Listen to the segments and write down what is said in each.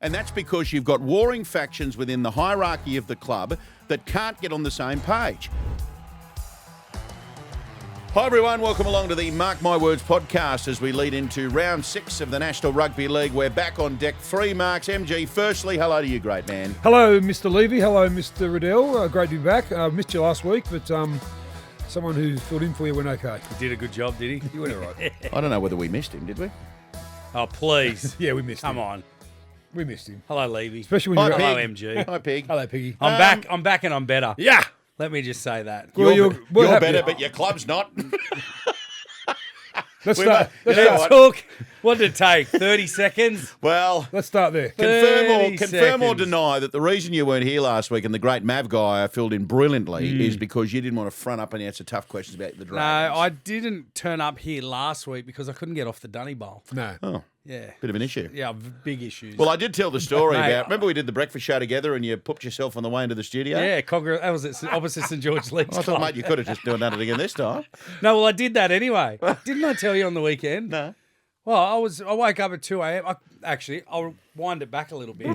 And that's because you've got warring factions within the hierarchy of the club that can't get on the same page. Hi everyone, welcome along to the Mark My Words podcast as we lead into round 6 of the National Rugby League. We're back on deck 3, Marks. MG, firstly, hello to you, great man. Hello, Mr. Levy. Hello, Mr. Riddell. Great to be back. Missed you last week, but someone who filled in for you went okay. He did a good job, did he? You went all right. I don't know whether we missed him, did we? Oh, please. Yeah, we missed him. Come on. We missed him. Hello, Levy. Especially when Hi, you're... Pig. Hello, MG. Hi, Pig. Hello, Piggy. I'm back and I'm better. Yeah. Let me just say that. Well, You're happy. better, but your club's not. Let's start. It took, what did it take, 30 seconds? Well, Let's start there. confirm or seconds. deny that the reason you weren't here last week and the great Mav guy filled in brilliantly is because you didn't want to front up and answer tough questions about the No, Dragons. I didn't turn up here last week because I couldn't get off the Dunny Bowl. No. Oh, Yeah. bit of an issue. Yeah, big issues. Well, I did tell the story Mate, about. Remember, we did the breakfast show together, and you pooped yourself on the way into the studio. yeah, that was at opposite St George Leagues I thought, Club. mate, you could have just done it again this time. No, well, I did that anyway. Didn't I tell you on the weekend? No. Well, I woke up at 2 a.m. I'll wind it back a little bit.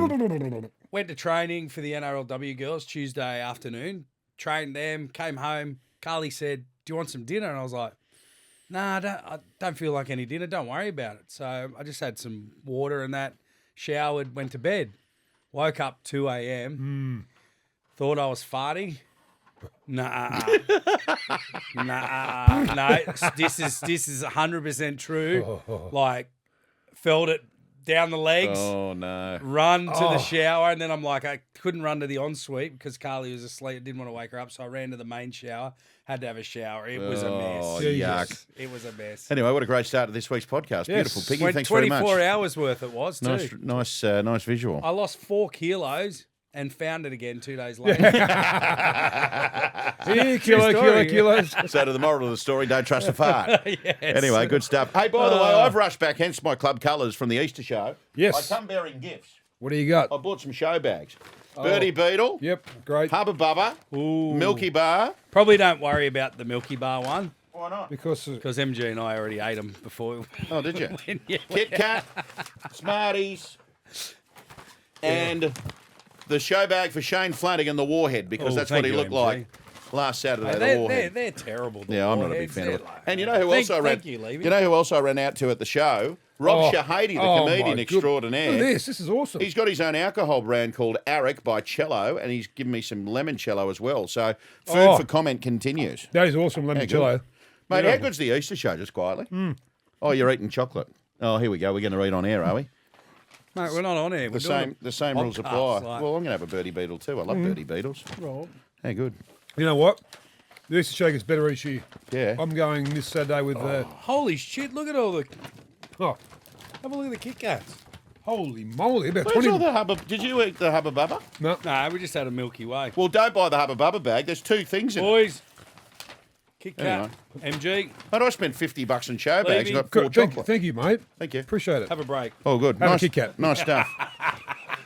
Went to training for the NRLW girls Tuesday afternoon. Trained them, came home. Carly said, "Do you want some dinner?" And I was like, "Nah, I don't feel like any dinner. Don't worry about it." So I just had some water and that, showered, went to bed. Woke up 2 a.m. Thought I was farting. Nah. No. This is 100% true. Like, felt it down the legs. Oh no. Run to the shower, and then I'm like, I couldn't run to the ensuite because Carly was asleep. I didn't want to wake her up, so I ran to the main shower. Had to have a shower. It was a mess. Oh, Jesus. yuck. It was a mess. Anyway, what a great start to this week's podcast. Yes. Beautiful, Piggy. Went Thanks very 24 much. hours worth it was too. Nice visual. I lost 4 kilos and found it again 2 days later. Yeah, kilos. So to the moral of the story, don't trust a fart. Yes. Anyway, good stuff. Hey, by the way, I've rushed back, hence my club colours from the Easter show. Yes. I come bearing gifts. What do you got? I bought some show bags. Birdie Beetle. Yep, great. Hubba Bubba. Ooh. Milky Bar. Probably don't worry about the Milky Bar one Why not? Because because MG and I already ate them before. Oh, did you? Yeah. Kit Kat, Smarties, and the show bag for Shane Flanagan, the Warhead, because Oh, that's what thank he you, looked MG. like last Saturday, the They're Warhead. terrible. the Yeah, I'm not a big Warheads. fan of it. They're like- And you know who else I ran? Thank you, Levy. You know who else I ran out to at the show? Rob Shahady, the comedian my extraordinaire. Look at this. This is awesome. He's got his own alcohol brand called Arik by Cello, and he's given me some limoncello as well. So food for comment continues. That is awesome, How good. limoncello. Mate, how good's the Easter show, just quietly? Oh, you're eating chocolate. Oh, here we go. We're going to eat on air, are we? Mate, we're not on air. We're doing The same rules apply. podcast, like- Well, I'm going to have a birdie beetle too. I love birdie beetles. Rob. How good. You know what? The Easter show gets better each year. Yeah. I'm going this Saturday with... Holy shit! Look at all the. oh, Have a look at the Kit Kats. holy moly. About Where's 20... all the Hubba? Did you eat the Hubba Bubba? No. No, we just had a Milky Way. Well, don't buy the Hubba Bubba bag. There's 2 things in it. Boys, Kit Kat, Anyway. MG, Mate, I spent $50 on show bags and Levy. got 4 Good, chocolate. thank you, mate. Thank you. Appreciate it. have a break. Oh, good. Have a nice, Kit Kat. Nice stuff.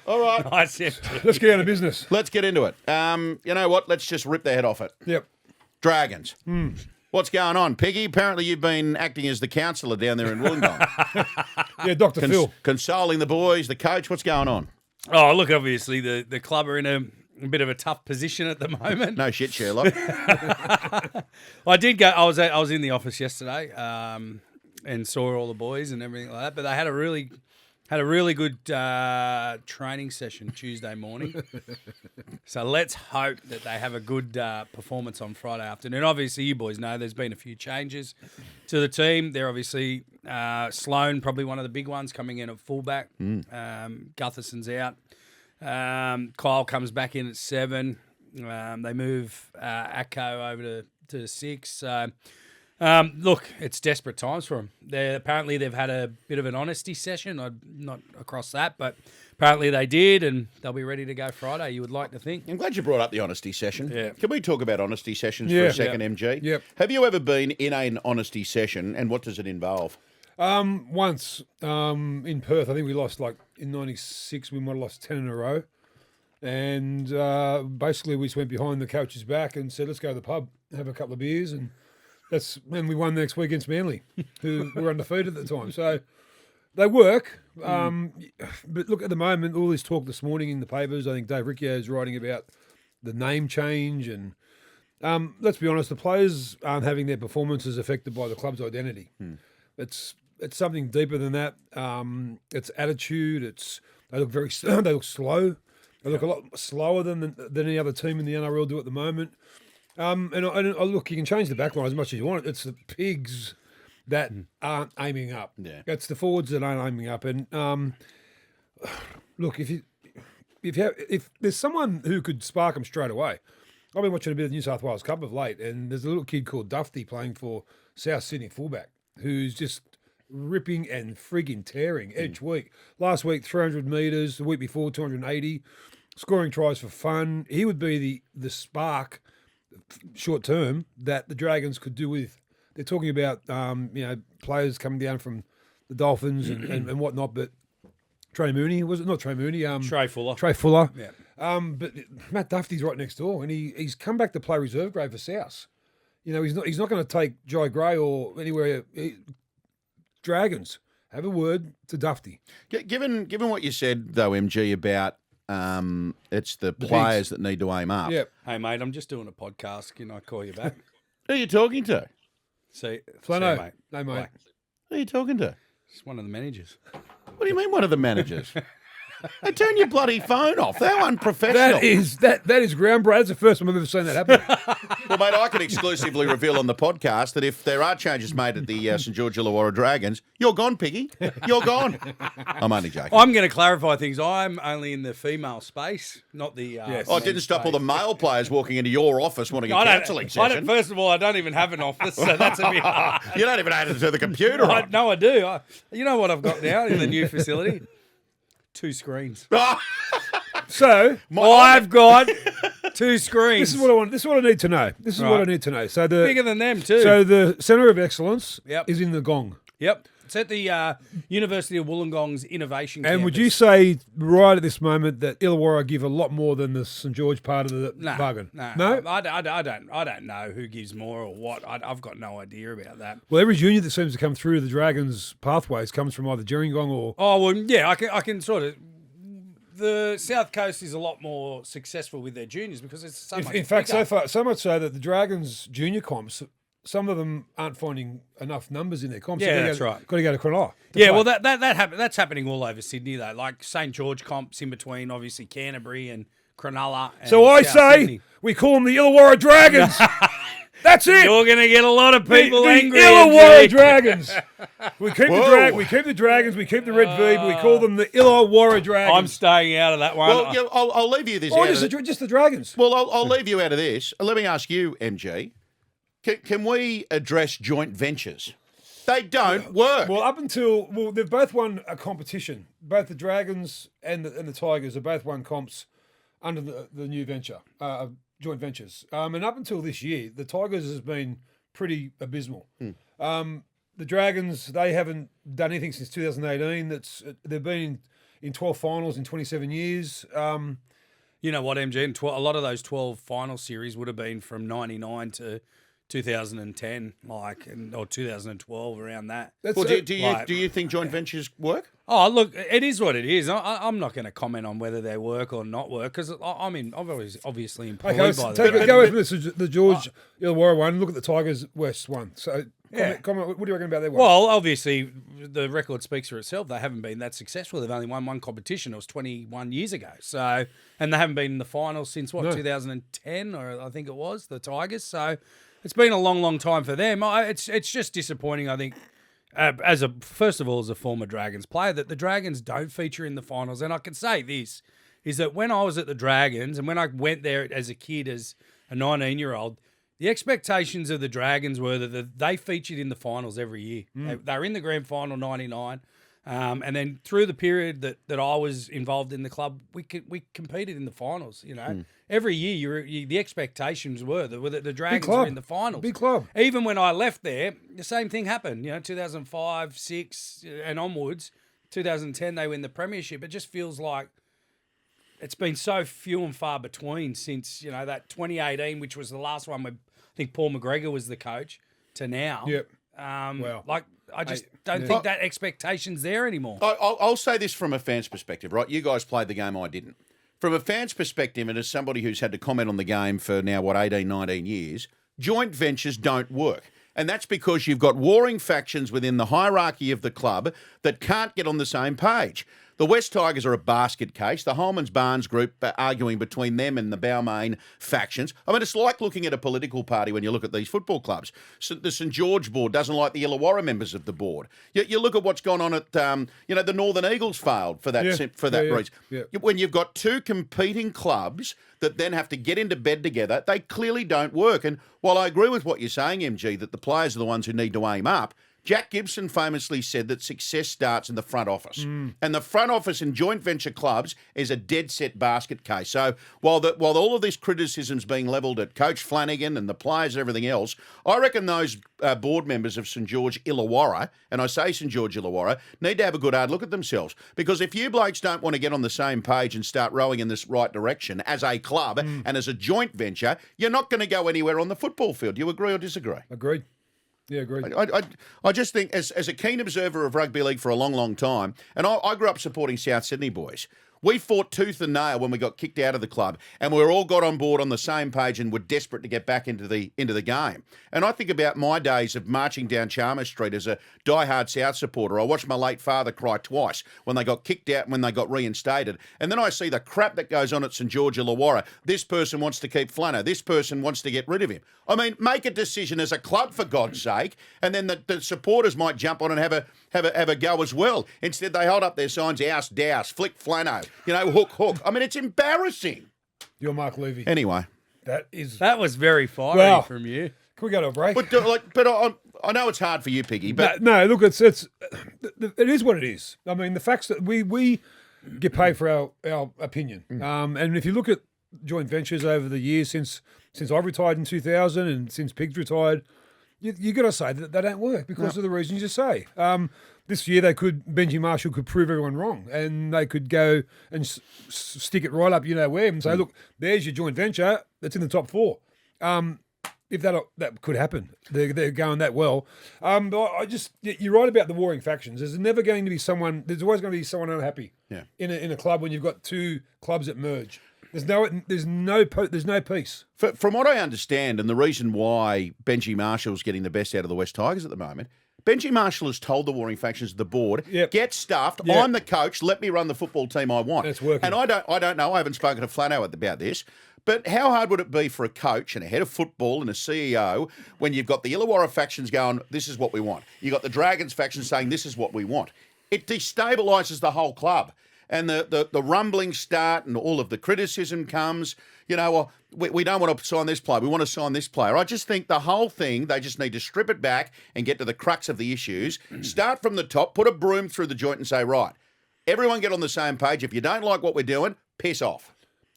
All right. Nice, MG. Let's get down to business. Let's get into it. You know what? Let's just rip the head off it. Yep. Dragons. What's going on? Piggy, apparently you've been acting as the counsellor down there in Wollongong. Yeah, Dr. Phil. Consoling the boys, the coach. What's going on? Oh, look, obviously the club are in a bit of a tough position at the moment. No shit, Sherlock. I did go. I was in the office yesterday, and saw all the boys and everything like that. But they had a really good training session Tuesday morning. So let's hope that they have a good performance on Friday afternoon. Obviously, you boys know there's been a few changes to the team. They're obviously Sloan, probably one of the big ones, coming in at fullback. Gutherson's out. Kyle comes back in at 7. They move Acco over to 6. So, look, it's desperate times for them. Apparently they've had a bit of an honesty session. I'm not across that, but apparently they did, and they'll be ready to go Friday, you would like to think. I'm glad you brought up the honesty session. Yeah. Can we talk about honesty sessions for Yeah. a second, MG? Yep. Have you ever been in an honesty session, and what does it involve? Once in Perth, I think we lost in 96, we might have lost 10 in a row. And basically we just went behind the coach's back and said, let's go to the pub, have a couple of beers. And we won the next week against Manly, who were undefeated at the time. So They work. But look, at the moment, all this talk this morning in the papers, I think Dave Riccio is writing about the name change. And let's be honest, the players aren't having their performances affected by the club's identity. It's something deeper than that. It's attitude. They look very they look slow. They look a lot slower than any other team in the NRL do at the moment. And look, you can change the backline as much as you want. It's the Pigs that aren't aiming up. Yeah. It's the forwards that aren't aiming up. And look, if there's someone who could spark them straight away, I've been watching a bit of the New South Wales Cup of late, and there's a little kid called Dufty playing for South Sydney fullback who's just ripping and frigging tearing each week. Last week, 300 metres. The week before, 280. Scoring tries for fun. He would be the spark, short term, that the Dragons could do with. They're talking about players coming down from the Dolphins and whatnot, but Trey Mooney, was it not Trey Mooney? Trey Fuller. Trey Fuller. Yeah. But Matt Duffy's right next door, and he's come back to play reserve grade for South. He's not going to take Jai Gray or anywhere. Dragons, have a word to Dufty. Given what you said though, MG, about it's the players that need to aim up. Yep. Hey, mate, I'm just doing a podcast. Can I call you back? Who are you talking to? See, Flano. mate. No, mate. Bye. Who are you talking to? It's one of the managers. What do you mean, one of the managers? Hey, turn your bloody phone off. They're unprofessional. That is groundbreaking. That's the first time I've ever seen that happen. Well, mate, I can exclusively reveal on the podcast that if there are changes made at the St George Illawarra Dragons, you're gone, Piggy. You're gone. I'm only joking. I'm going to clarify things. I'm only in the female space, not the. Yes. Oh, it didn't stop all the male players walking into your office wanting a counselling session. First of all, I don't even have an office, so that's a bit hard. You don't even add it to the computer. No, I do. You know what I've got now in the new facility? 2 screens. So I've got 2 screens. this is what I want. This is what I need to know. This is what I need to know. So bigger than them too. So the Centre of Excellence Yep. is in the Gong. Yep. It's at the University of Wollongong's Innovation Campus. And would you say right at this moment that Illawarra give a lot more than the St George part of the bargain? No. No? I don't know who gives more or what. I've got no idea about that. Well, every junior that seems to come through the Dragons pathways comes from either Gerringong or... Oh, well, yeah, I can sort of... The South Coast is a lot more successful with their juniors because it's so much In fact, bigger. so much so that the Dragons junior comps, some of them aren't finding enough numbers in their comps. Yeah, So that's right. Got to go to Cronulla. Yeah, well, that's happening all over Sydney, though. Like St. George comps in between, obviously, Canterbury and Cronulla. And So I South say Sydney. we call them the Illawarra Dragons. That's it. You're going to get a lot of people the angry. Illawarra MG. Dragons. We keep we keep the Dragons, we keep the Red V, but we call them the Illawarra Dragons. I'm staying out of that one. Well, yeah, I'll leave you this. Or out of just the Dragons. Well, I'll leave you out of this. Let me ask you, MG. Can we address joint ventures? They don't work. Well, they've both won a competition. Both the Dragons and the Tigers have both won comps under the new venture, joint ventures. And up until this year, the Tigers has been pretty abysmal. The Dragons, they haven't done anything since 2018. They've been in 12 finals in 27 years. You know what, MG? A lot of those 12 final series would have been from 99 to 2010, or 2012, around that. Well, do you think joint ventures work? Oh, look, it is what it is. I'm not going to comment on whether they work or not work because I'm obviously employed by them. Go with the George Illawarra one. Look at the Tigers West one. So, comment, what do you reckon about that one? Well, obviously, the record speaks for itself. They haven't been that successful. They've only won one competition. It was 21 years ago. So, and they haven't been in the finals since 2010, or I think it was, the Tigers. So, it's been a long, long time for them. It's just disappointing, I think. First of all, as a former Dragons player, that the Dragons don't feature in the finals. And I can say this, is that when I was at the Dragons and when I went there as a kid, as a 19-year-old, the expectations of the Dragons were that they featured in the finals every year. They were in the grand final 99. And then through the period that I was involved in the club, we competed in the finals, Every year, the expectations were that the Dragons were in the finals. Big club. Even when I left there, the same thing happened. 2005, 6 and onwards. 2010, they win the premiership. It just feels like it's been so few and far between since, that 2018, which was the last one where I think Paul McGregor was the coach, to now. Yep. Wow. I just don't think that expectation's there anymore. I'll say this from a fan's perspective, right? You guys played the game, I didn't. From a fan's perspective, and as somebody who's had to comment on the game for now, 18, 19 years, joint ventures don't work. And that's because you've got warring factions within the hierarchy of the club that can't get on the same page. The West Tigers are a basket case. The Holmans Barnes group arguing between them and the Balmain factions. I mean, it's like looking at a political party when you look at these football clubs. The St George board doesn't like the Illawarra members of the board. You look at what's gone on at, the Northern Eagles failed for that reason. Yeah. When you've got two competing clubs that then have to get into bed together, they clearly don't work. And while I agree with what you're saying, MG, that the players are the ones who need to aim up, Jack Gibson famously said that success starts in the front office. And the front office in joint venture clubs is a dead set basket case. So while all of this criticism's being levelled at Coach Flanagan and the players and everything else, I reckon those board members of St George Illawarra, and I say St George Illawarra, need to have a good hard look at themselves. Because if you blokes don't want to get on the same page and start rowing in this right direction as a club and as a joint venture, you're not going to go anywhere on the football field. Do you agree or disagree? Agreed. Yeah, agreed. I just think, as a keen observer of rugby league for a long, long time, and I grew up supporting South Sydney boys, we fought tooth and nail when we got kicked out of the club, and we all got on board on the same page and were desperate to get back into the game. And I think about my days of marching down Chalmers Street as a diehard South supporter. I watched my late father cry twice when they got kicked out and when they got reinstated. And then I see the crap that goes on at St George Illawarra. This person wants to keep Flano. This person wants to get rid of him. I mean, make a decision as a club, for God's sake, and then the supporters might jump on and have a go as well. Instead, they hold up their signs, ouse, douse, flick, Flano, hook. I mean, it's embarrassing. You're Mark Levy. Anyway. That was very fiery from you. Can we go to a break? But I know it's hard for you, Piggy. But no, look, it is what it is. I mean, the facts that we get paid for our opinion. And if you look at joint ventures over the years since I've retired in 2000 and since Pig's retired, you got to say that they don't work because of the reasons you say. This year Benji Marshall could prove everyone wrong, and they could go and stick it right up where and say, look, there's your joint venture that's in the top four. If that could happen, they're going that well. But you're right about the warring factions. There's never going to be someone. There's always going to be someone unhappy. Yeah. In a club when you've got two clubs that merge. There's no peace. From what I understand, and the reason why Benji Marshall's getting the best out of the West Tigers at the moment, Benji Marshall has told the warring factions of the board, get stuffed. Yep. I'm the coach. Let me run the football team I want. That's working. And I don't know. I haven't spoken to Flano about this. But how hard would it be for a coach and a head of football and a CEO when you've got the Illawarra factions going, this is what we want. You've got the Dragons faction saying, this is what we want. It destabilises the whole club. And the rumblings start and all of the criticism comes. We don't want to sign this player. We want to sign this player. I just think the whole thing, they just need to strip it back and get to the crux of the issues. Start from the top, put a broom through the joint and say, right, everyone get on the same page. If you don't like what we're doing, piss off.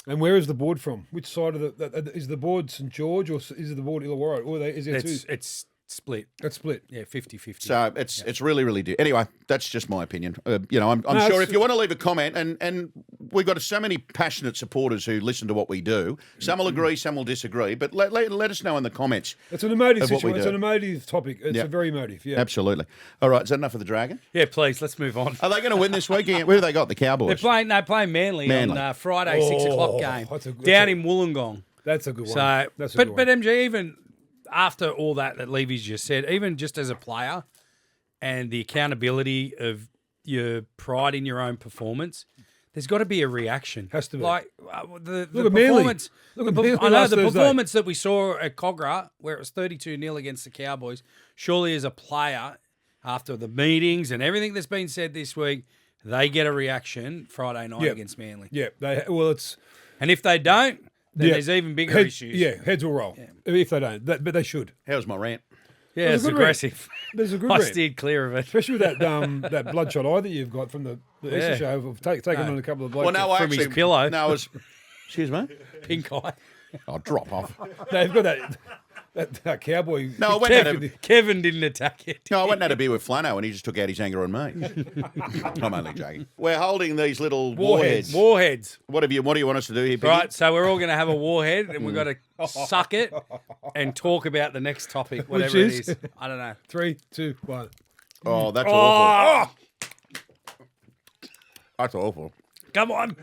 And where is the board from? Which side of is the board St George or is it the board Illawarra? Or is there two? It's split. It's split. Yeah, 50-50. So it's really, really dear. Anyway, that's just my opinion. I'm sure if you want to leave a comment, and we've got so many passionate supporters who listen to what we do. Some will agree, some will disagree, but let us know in the comments. It's an emotive situation. It's an emotive topic. It's a very emotive. Yeah, absolutely. All right, is that enough for the Dragon? Yeah, please. Let's move on. Are they going to win this weekend? Where have they got the Cowboys? They're playing Manly. On Friday, 6 o'clock game down in Wollongong. That's a good one. So, that's a good one. But MG, even after all that Levy's just said, even just as a player and the accountability of your pride in your own performance, there's got to be a reaction. Has to be. Like the performance. The performance that we saw at Cogra, where it was 32-0 against the Cowboys, surely as a player, after the meetings and everything that's been said this week, they get a reaction Friday night against Manly. Yeah. And if they don't, then there's even bigger issues. Yeah, heads will roll if they don't. But they should. How's my rant? Yeah, it's aggressive. There's a good I rant. steered clear of it. Especially with that bloodshot eye that you've got from the Easter show of taking on a couple of blokes. Well, no, from his pillow. No, excuse me? Pink eye. Oh, drop off. No, you've got that cowboy. No, Kevin didn't attack it. No, I went and had a beer with Flano and he just took out his anger on me. I'm only joking. We're holding these little warheads. What do you want us to do here, Piggy? Right, so we're all going to have a warhead and we've got to suck it and talk about the next topic, whatever it is. I don't know. 3, 2, 1. Oh, that's awful. That's awful. Come on.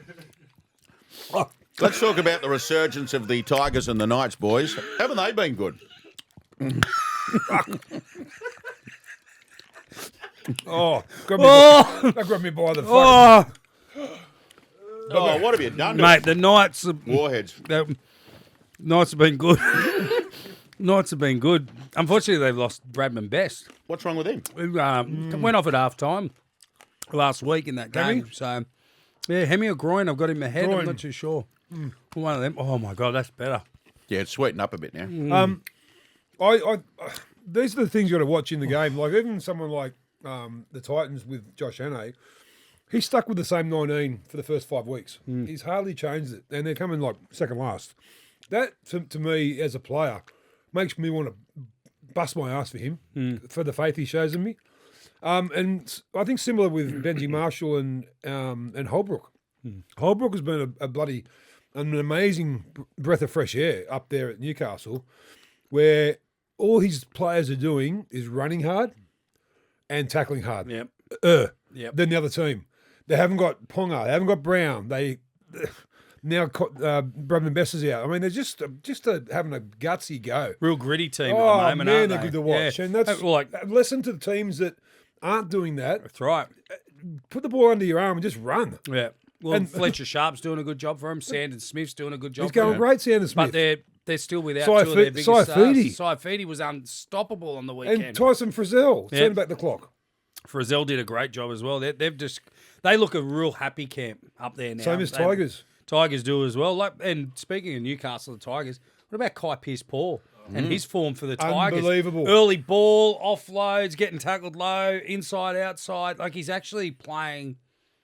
Let's talk about the resurgence of the Tigers and the Knights, boys. Haven't they been good? Oh, that grabbed me by the face. Oh, Oh, what have you done to mate, the Knights. Warheads? The Knights have been good. Knights have been good. Unfortunately, they've lost Bradman Best. What's wrong with him? Who went off at half time last week in that game. Hemi? So, yeah, Hemi or groin. I've got him ahead. I'm Groin. not too sure. One of them. Oh, my God, that's better. Yeah, it's sweetened up a bit now. These are the things you got to watch in the game. Like even someone like the Titans with Josh Hannay, he's stuck with the same 19 for the first 5 weeks. He's hardly changed it, and they're coming like second last. That to me as a player makes me want to bust my ass for him for the faith he shows in me. And I think similar with Benji Marshall and Holbrook. Holbrook has been an amazing breath of fresh air up there at Newcastle, where all his players are doing is running hard and tackling hard. Yep. Than the other team. They haven't got Ponga. They haven't got Brown. They now Bradman Best is out. I mean, they're just having a gutsy go. Real gritty team Oh, at the moment, man, aren't they're they? good to watch. Yeah. And that's like, listen to the teams that aren't doing that. that's right. Put the ball under your arm and just run. Yeah. Well, And- Fletcher Sharp's doing a good job for him. Sandon Smith's doing a good job He's for going him. great, Sanders Smith. But they're still without Saifidi- two of their biggest Saifidi. stars. Saifidi was unstoppable on the weekend. and Tyson Frizzell Yeah. turning back the clock. Frizzell did a great job as well. They look a real happy camp up there now. Same as Tigers. Tigers do as well. And speaking of Newcastle, the Tigers, what about Kai Pearce-Paul and his form for the Tigers? Unbelievable. Early ball, offloads, getting tackled low, inside, outside. Like he's actually playing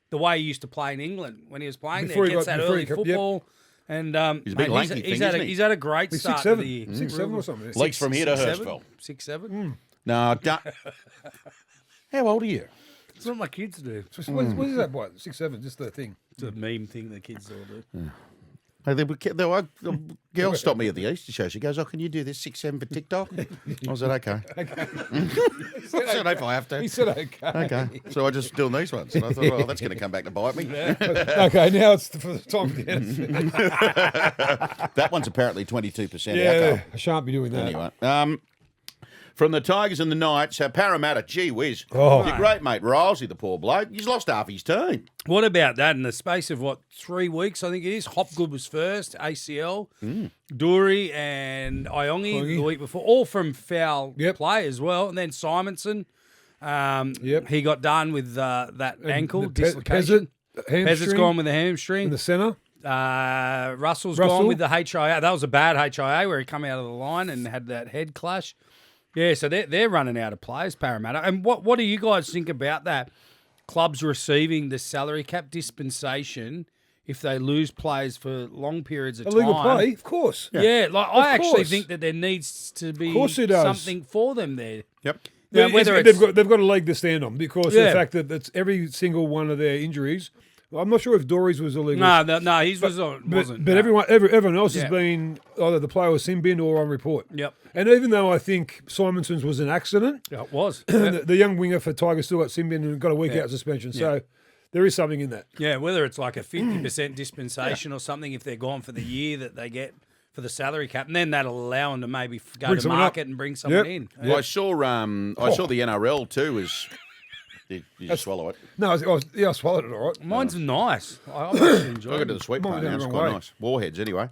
the way he used to play in England when he was playing Before there. he Gets got- that before early he got- football. And He's a big lanky thing, isn't he? he's had a great He's start 6'7", to the year. 6'7" or something. Legs from here to 6'7", Hurstville. 6'7". No, don't. How old are you? It's what my kids do. What is that? What 6'7"? Just the thing. It's a meme thing the kids all do. Hey, the girl stopped me at the Easter show. She goes, "Oh, can you do this 6'7" for TikTok?" I said, "Okay." I said, "If I have to." He said, "Okay." Okay. So I just doing these ones. And I thought, well, that's going to come back to bite me. Okay, now it's for the time to get it. That one's apparently 22% Yeah, alcohol. I shan't be doing that. Anyway, from the Tigers and the Knights, Parramatta, gee whiz. Oh. Your great mate, Rilesy, the poor bloke, he's lost half his team. What about that? In the space of, 3 weeks, I think it is, Hopgood was first, ACL, Dury and Iongi the week before, all from foul play as well. And then Simonson, he got done with that ankle dislocation. Pezzet's gone with the hamstring. in the centre. Russell's Russell. gone with the HIA. That was a bad HIA where he come out of the line and had that head clash. Yeah, so they're running out of players, Parramatta. And what do you guys think about that? Clubs receiving the salary cap dispensation if they lose players for long periods of Illegal time. play, of course. Yeah, I actually course. think that there needs to be course it does. something for them there. Yep. Now, whether they've got a leg to stand on because of Yeah. the fact that it's every single one of their injuries. I'm not sure if Dory's was illegal. No, his wasn't. But no. everyone else Yeah. has been either the player was sin binned or on report. Yep. And even though I think Simonson's was an accident, Yeah, it was. the young winger for Tigers still got sin binned and got a week out suspension. So there is something in that. Yeah, whether it's like a 50% dispensation or something if they're gone for the year that they get for the salary cap, and then that'll allow them to maybe go Bring to someone market up. and bring someone Yep. in. Well, I saw the NRL too. Did you just swallow it? No, I swallowed it all right. Mine's nice. I'm actually enjoying I got to it. the sweet Mine part went now. It's the quite wrong way. nice. Warheads, anyway.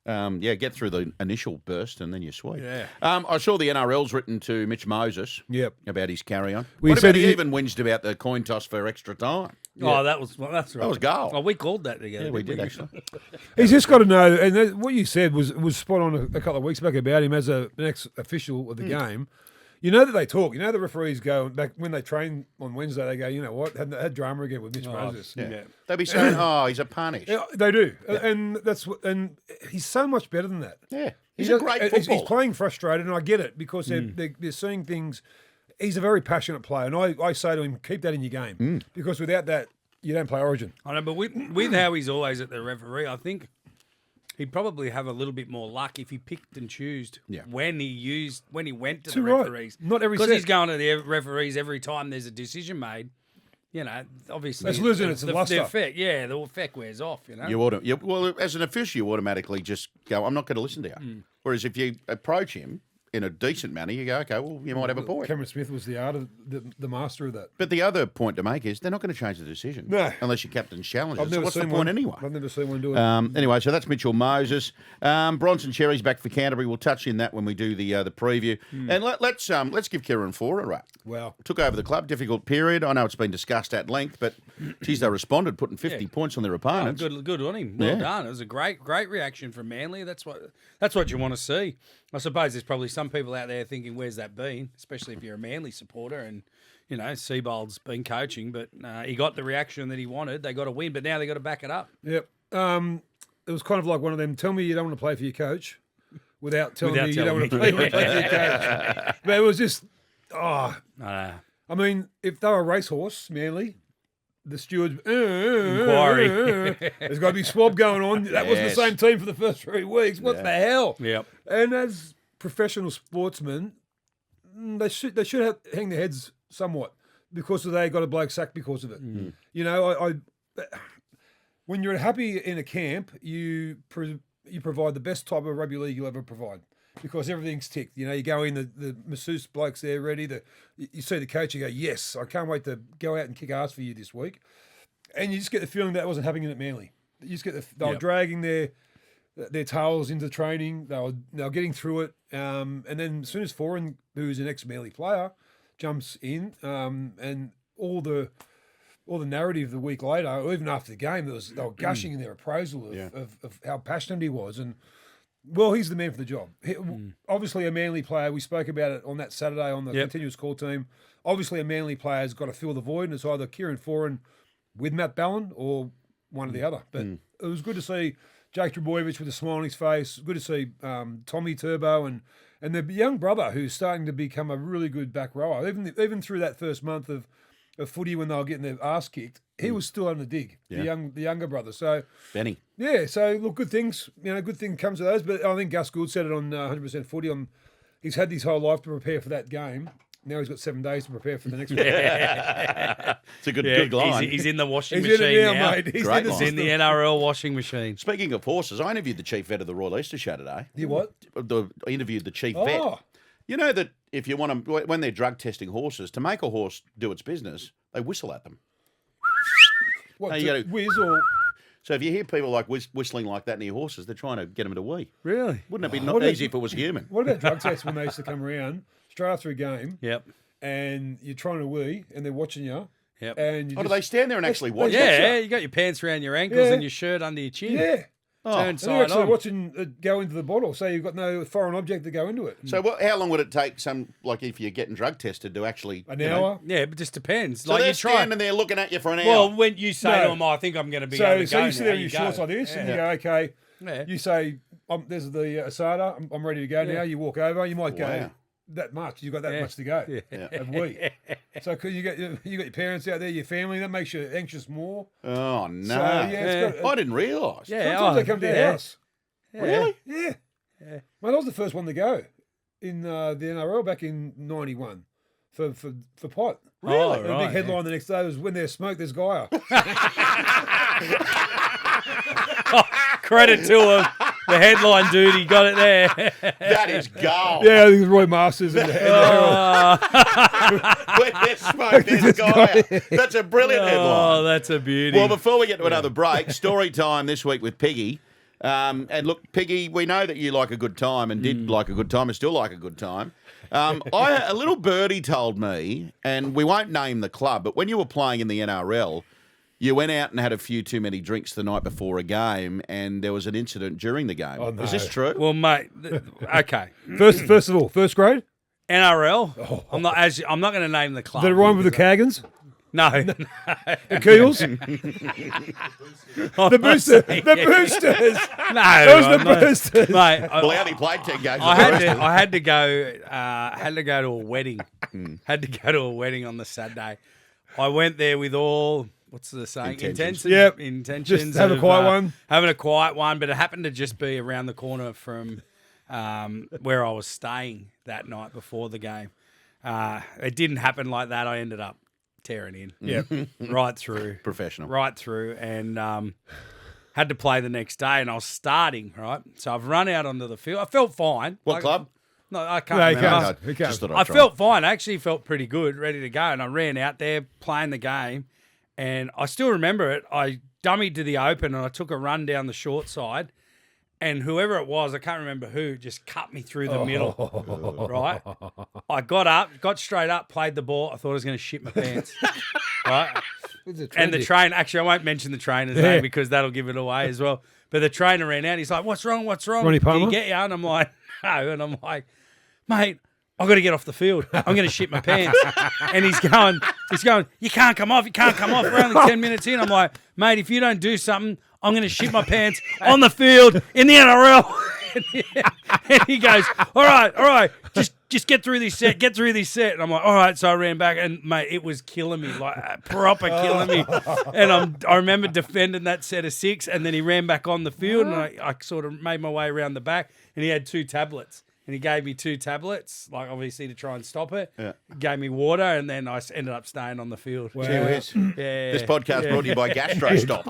Oh, yeah. Get through the initial burst and then you're sweet. Yeah. I saw the NRL's written to Mitch Moses Yep. about his carry-on. We What said about he he- even whinged about the coin toss for extra time? Oh, that's right. That was goal. Oh, we called that together. Yeah, we didn't did actually. He's just got to know, and what you said was spot on a couple of weeks back about him as an ex-official of the game. You know that they talk. You know the referees go back when they train on Wednesday. They go, you know what? Had drama again with Mitch Moses. Yeah. They'd be saying, "Oh, he's a punish." Yeah, they do, and and he's so much better than that. Yeah, he's He a does- great He's footballer. playing frustrated, and I get it because they're seeing things. He's a very passionate player, and I say to him, keep that in your game because without that, you don't play Origin. I know, but with how he's always at the referee, I think he'd probably have a little bit more luck if he picked and chose when he went to the Right. referees. Not every because set. he's going to the referees every time there's a decision made. You know, obviously, It's losing its luster. the effect wears off. You know, Well, as an official, you automatically just go, I'm not going to listen to you. Whereas if you approach him in a decent manner, you go, okay, well, you might have a point. Cameron Smith was the art of the master of that. But the other point to make is they're not going to change the decision. No. Unless your captain's challenges. I've never So what's the seen point one anyway? I've never seen one do it. Anyway, so that's Mitchell Moses. Bronson Cherry's back for Canterbury. We'll touch in that when we do the preview. And let's give Kieran Four a rap. Wow. Took over the club, difficult period. I know it's been discussed at length, but geez, they responded, putting 50 points on their opponents. good on him. Well done. It was a great reaction from Manly. That's what you want to see. I suppose there's probably some people out there thinking, "Where's that been?" Especially if you're a Manly supporter, and you know Seabold's been coaching, but he got the reaction that he wanted. They got a win, but now they got to back it up. Yep. It was kind of like one of them. Tell me you don't want to play for your coach, without telling me you don't want to play for your coach. But it was just, I mean, if they were a racehorse, Manly, the stewards Inquiry. there's got to be swab going on. That was the Yes. same team for the first 3 weeks. What the hell? Yep. And as professional sportsmen, they should hang their heads somewhat because they got a bloke sacked because of it. You know, when you're happy in a camp, you provide the best type of rugby league you'll ever provide because everything's ticked. You know, you go in, the masseuse bloke's there ready. You see the coach, you go, yes, I can't wait to go out and kick ass for you this week. And you just get the feeling that wasn't happening at Manly. You just get they were dragging their tails into training. They were getting through it. And then as soon as Foran, who's an ex-Manly player, jumps in, and all the narrative the week later, or even after the game, they were gushing in their appraisal of how passionate he was. And, well, he's the man for the job. Obviously, a Manly player, we spoke about it on that Saturday on the continuous call team. Obviously, a Manly player has got to fill the void, and it's either Kieran Foran with Matt Ballon or one or the other. But it was good to see Jake Trbojevic with a smile on his face. Good to see Tommy Turbo and the young brother who's starting to become a really good back rower. Even through that first month of footy when they were getting their ass kicked, he was still on the dig, the younger brother. So Benny. yeah, so look, good things, good thing comes of those. But I think Gus Gould said it on 100% footy. He's had his whole life to prepare for that game. Now he's got 7 days to prepare for the next one. It's a good line. He's in the washing He's machine in it now, now. mate. He's Great in the line. He's in the NRL washing machine. Speaking of horses, I interviewed the chief vet of the Royal Easter Show today. You what? I interviewed the chief vet. Oh, You know that if you want to, when they're drug testing horses, to make a horse do its business, they whistle at them. what? Hey, you gotta- Whiz or So if you hear people like whistling like that near horses, they're trying to get them to wee. Really? Wouldn't it be What not about- easy if it was human? what about drug tests when they used to come around straight after a game Yep. and you're trying to wee and they're watching you? Yep. And you Oh, do just, they stand there and actually watch? they- it? Yeah, you got your pants around your ankles Yeah. and your shirt under your chin. yeah. Turn And side you're actually on. watching it go into the bottle, so you've got no foreign object to go into it. So how long would it take if you're getting drug tested to actually An you know- hour. Yeah, but it just depends. So like they're you try. standing there looking at you for an hour. Well, when you say No. to them, I think I'm going to be able to So go you sit now, there in your you shorts go. like this, and Yeah. you go, okay. Yeah. You say, there's the asada. I'm ready to go now. You walk over. You might go Wow. that much. You've got that Yeah. much to go. Yeah. Of wheat. So because you got your parents out there, your family, that makes you anxious more. Oh no! So yeah, it's got, I didn't realise. Yeah. sometimes they come to your house. Really? Yeah. Mate, I was the first one to go in the NRL back in '91 for pot. Oh, And the right, big headline the next day was when there's smoke, there's Gaia. Credit to him. The headline dude, he got it there. That is gold. Yeah, I think it was Roy Masters and the Herald. When there's smoke, there's Gaia. That's a brilliant Oh, headline. that's a beauty. Well, before we get to another break, story time this week with Piggy. And look, Piggy, we know that you like a good time and did like a good time and still like a good time. A little birdie told me, and we won't name the club, but when you were playing in the NRL, you went out and had a few too many drinks the night before a game, and there was an incident during the game. Oh, no. Is this true? well, mate, okay. First of all, first grade. NRL. I'm not going to name the club. Did it rhyme with the Kagans? No. The Keels? The Boosters? The Boosters! No. Those are I'm the not- Boosters! Mate, Well, he only played 10 games. I had to go to a wedding. Had to go to a wedding on the Saturday. I went there with all what's the saying? Intentions. Yep. Intentions. Just have a quiet one. Having a quiet one, but it happened to just be around the corner from where I was staying that night before the game. It didn't happen like that. I ended up tearing in. Yeah. Right through. Professional. Right through. And had to play the next day, and I was starting, right? So I've run out onto the field. I felt fine. What club? No, I can't No, you remember. can't. You can't. Just thought I I'd try. felt fine. I actually felt pretty good, ready to go. And I ran out there playing the game. And I still remember it. I dummied to the open and I took a run down the short side. And whoever it was, I can't remember who, just cut me through the middle. Right? I got up, got straight up, played the ball. I thought I was going to shit my pants. Right? And the trainer, actually, I won't mention the trainer's name because that'll give it away as well. But the trainer ran out. He's like, "What's wrong? What's wrong? Ronnie Did Palmer? he get you?" And I'm like, "No." And I'm like, "Mate, I've got to get off the field. I'm going to shit my pants." And he's going, "You can't come off. You can't come off. We're only 10 minutes in." I'm like, "Mate, if you don't do something, I'm going to shit my pants on the field in the NRL." And he goes, all right, just get through this set, And I'm like, all right. So I ran back, and mate, it was killing me, like proper killing me. And I remember defending that set of 6, and then he ran back on the field, and I sort of made my way around the back, and he had 2 tablets. And he gave me 2 tablets, like obviously to try and stop it. Yeah. Gave me water, and then I ended up staying on the field. Gee whiz. Yeah. This podcast brought to you by Gastro Stop.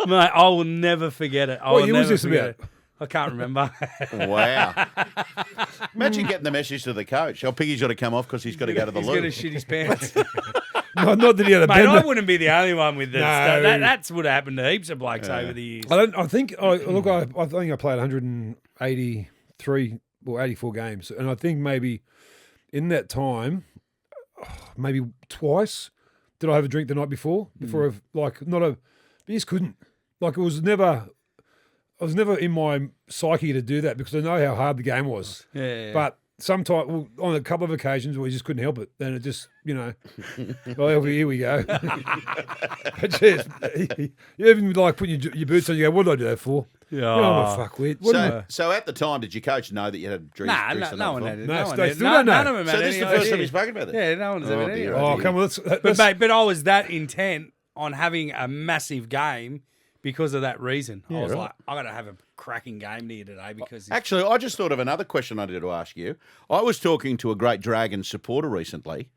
Mate, I will never forget it. What year was this about? I can't remember. Wow. Imagine getting the message to the coach. Oh, Piggy's got to come off because he's got to go to the He's going to loo. shit his pants. No, not that he had a Mate, bender. I wouldn't be the only one with this. No. That's would have happened to heaps of blokes over the years. I think I think I played 183 or 84 games, and I think maybe in that time, maybe twice did I have a drink the night before I've like not a, I just couldn't, like it was never. I was never in my psyche to do that because I know how hard the game was. Yeah. But sometimes, on a couple of occasions, we just couldn't help it. And it just, well, here we go. But just, you even like putting your boots on, you go, what did I do that for? Yeah. I'm a fuckwit. So at the time, did your coach know that you had drinks? No one had it. No, No one they had it. still don't know. None of them had So this is any the first idea. time you've spoken about this? Yeah, no one's ever had any dear. idea. Oh, come on. But mate, but I was that intent on having a massive game because of that reason. I was like, I got to have a cracking game here today because Actually, I just thought of another question I needed to ask you. I was talking to a great Dragons supporter recently,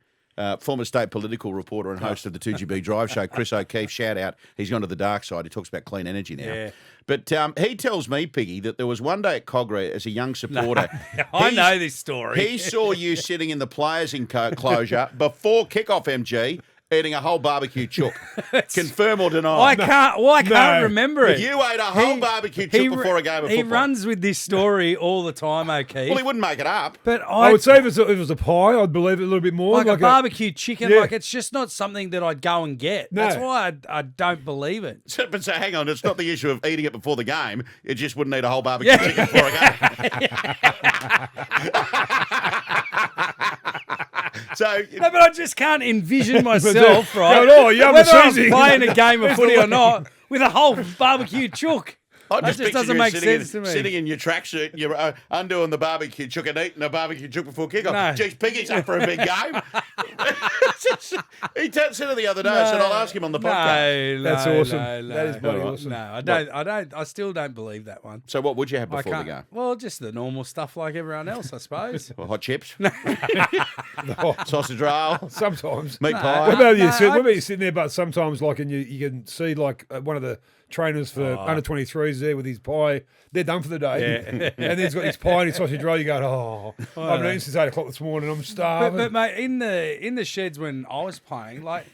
former state political reporter and host of the 2GB Drive Show, Chris O'Keefe. Shout out. He's gone to the dark side. He talks about clean energy now. Yeah. But he tells me, Piggy, that there was one day at Cogra as a young supporter. I know this story. He saw you sitting in the players' enclosure before kickoff, MG, eating a whole barbecue chook. Confirm or deny? I can't remember it. You ate a whole barbecue chook before a game of He football. runs with this story all the time, O'Keefe. Well, he wouldn't make it up. But I would say if it was a pie, I'd believe it a little bit more. like a barbecue chicken, Yeah. like it's just not something that I'd go and get. No. That's why I don't believe it. So hang on, it's not the issue of eating it before the game. It just wouldn't eat a whole barbecue chicken before a game. So No, but I just can't envision myself, right? Oh, yum, whether I'm cheesy. playing a game of footy or not, with a whole barbecue chook. I That just pictured doesn't you make sitting sense in, to me. Sitting in your tracksuit, and you're undoing the barbecue chook and eating a barbecue chook before kickoff. No. Geez, Piggy's up for a big game. He said it the other day. I said I'll ask him on the podcast. No, That's no, awesome. no, That is bloody no. awesome. No, I still don't believe that one. So what would you have I before the can't. game? Well, just the normal stuff like everyone else, I suppose. Well, hot chips, sausage roll, Sometimes. meat What pie. about you? No, What about you sitting there? But sometimes, like, and you can see like one of the trainers for Oh. under 23s there with his pie. They're done for the day, and then he's got his pie and his sausage roll. You go, I haven't eaten since 8 o'clock this morning. I'm starving. But mate, in the sheds when I was playing, like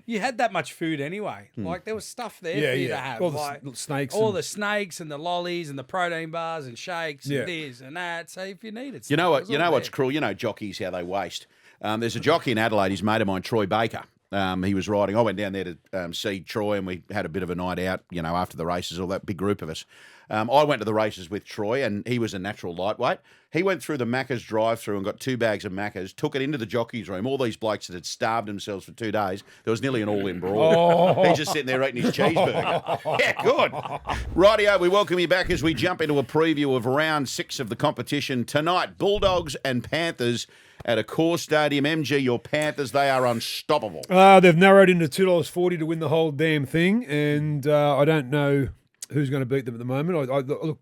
you had that much food anyway. Like there was stuff there for you to have. All the like, snakes. all and- the snakes and the lollies and the protein bars and shakes Yeah. and this and that. So if you needed, You know stuff, what? it was You all know what's there. cruel? You know jockeys how they waste. There's a jockey in Adelaide. He's mate of mine, Troy Baker. He was riding. I went down there to see Troy, and we had a bit of a night out. After the races, all that big group of us. I went to the races with Troy, and he was a natural lightweight. He went through the Macca's drive-through and got 2 bags of Macca's, took it into the jockey's room. All these blokes that had starved themselves for 2 days, there was nearly an all-in brawl. He's just sitting there eating his cheeseburger. Yeah, good. Rightio, we welcome you back as we jump into a preview of round 6 of the competition. Tonight, Bulldogs and Panthers at a core stadium. MG, your Panthers, they are unstoppable. They've narrowed into $2.40 to win the whole damn thing, and I don't know who's going to beat them at the moment. Look,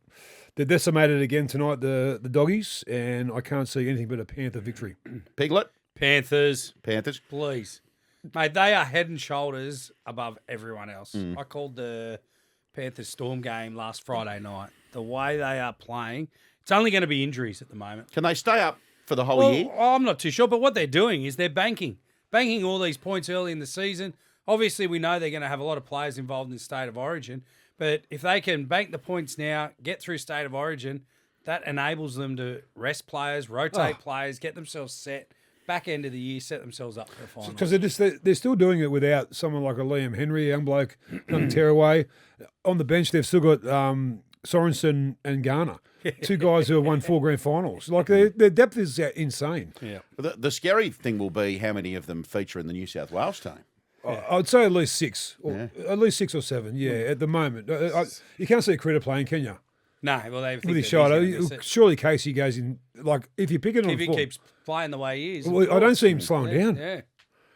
they're decimated again tonight, the Doggies, and I can't see anything but a Panther victory. Piglet? Panthers. Panthers? Please. Mate, they are head and shoulders above everyone else. I called the Panthers Storm game last Friday night. The way they are playing, it's only going to be injuries at the moment. Can they stay up for the whole year? I'm not too sure, but what they're doing is they're banking all these points early in the season. Obviously, we know they're going to have a lot of players involved in State of Origin, but if they can bank the points now, get through State of Origin, that enables them to rest players, rotate players, get themselves set. Back end of the year, set themselves up for the final. Because they're still doing it without someone like a Liam Henry, young bloke, young tearaway. On the bench, they've still got Sorensen and Garner, two guys who have won 4 grand finals. Like their depth is insane. Yeah. The scary thing will be how many of them feature in the New South Wales team. I'd say at least 6, at least 6 or 7. Yeah, at the moment, you can't see Critter playing, can you? No, well, they think With his that he's shot, gonna miss it. surely Casey goes in. Like if you pick it on If he form, keeps playing the way he is. well, I don't see him slowing down. Yeah.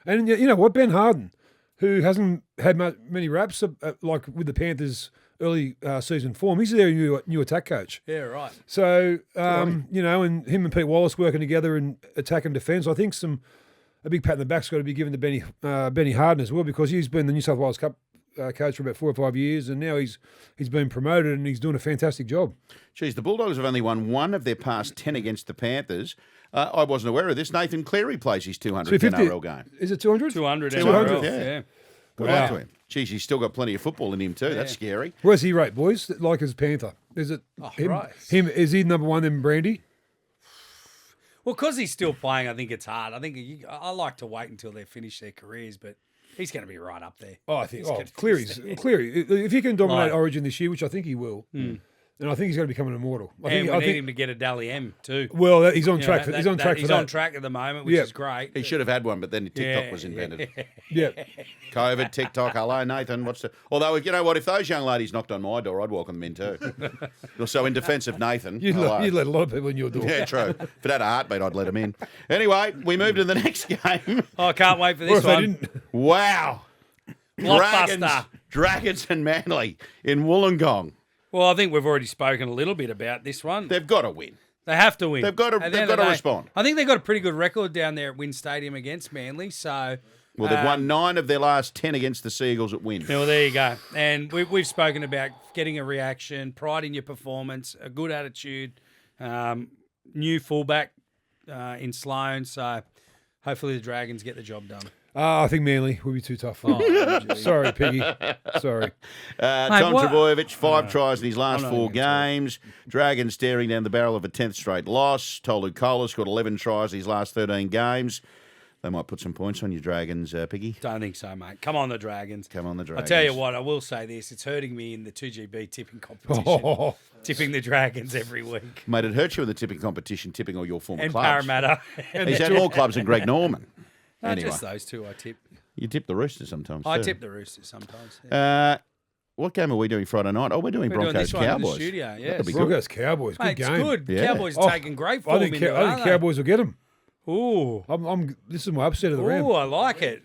And you know what, Ben Harden, who hasn't had many raps like with the Panthers early season form, he's their new attack coach. Yeah, right. So you know, and him and Pete Wallace working together in attack and defence, I think a big pat in the back's got to be given to Benny Harden as well, because he's been the New South Wales Cup coach for about 4 or 5 years, and now he's been promoted and he's doing a fantastic job. Geez, the Bulldogs have only won 1 of their past 10 against the Panthers. I wasn't aware of this. Nathan Cleary plays his 200th NRL game. Is it 200? 200 200, NRL, yeah. Good luck to him. Geez, he's still got plenty of football in him too. That's scary. Where's he rate, boys? Like as Panther? Is it him? right. Him is he number 1 then Brandy? Well, because he's still playing, I think it's hard. I think I like to wait until they finish their careers, but he's going to be right up there. Oh, I think He's gonna Cleary. If he can dominate Like- Origin this year, which I think he will, then I think he's going to become an immortal. I And think, we need him to get a Dally M too. well, he's on You track. know, He's on track for He's that. on track at the moment, which Yeah. is great. He should have had one, but then TikTok Yeah, was invented. Yeah. COVID, TikTok, hello, Nathan. Although, you know what, if those young ladies knocked on my door, I'd welcome them in too. So in defence of Nathan, You'd hello. let a lot of people in your door. Yeah, true. If it had a heartbeat, I'd let them in. Anyway, we move to the next game. Oh, I can't wait for Or this if they one. didn't. Wow. Blockbuster. Dragons and Manly in Wollongong. Well, I think we've already spoken a little bit about this one. They've got to win. They have to win. They've got to- At the they've end got of to the day, respond. I think they've got a pretty good record down there at Wynn Stadium against Manly. So, Well, they've won 9 of their last 10 against the Seagulls at Wynn. well, there you go. And we've spoken about getting a reaction, pride in your performance, a good attitude, new fullback in Sloan. So, hopefully the Dragons get the job done. I think Manly will be too tough. Sorry, Piggy. Sorry. Tom what- Trebojevic, 5 tries in his last 4 games. Dragons staring down the barrel of a 10th straight loss. Tolu Kola scored 11 tries in his last 13 games. They might put some points on your Dragons, Piggy. Don't think so, mate. Come on, the Dragons. Come on, the I Dragons. tell you what, I will say this: it's hurting me in the 2GB tipping competition. Tipping the Dragons every week, Mate, it hurts you in the tipping competition, tipping all your former and clubs. Parramatta. He's had more clubs than Greg Norman. Not Anyway, just those two. I tip. you tip the Roosters sometimes I too. tip the Roosters sometimes. Yeah. What game are we doing Friday night? Oh, we're doing We're doing Broncos this one in the Cowboys. studio, yes. That'll be good. Broncos Cowboys. Good Mate, game. it's good. Yeah. Cowboys Oh, are taking great form. I think into it, aren't they? Cowboys will get them. Ooh, This is my upset of the round. ooh, I like it.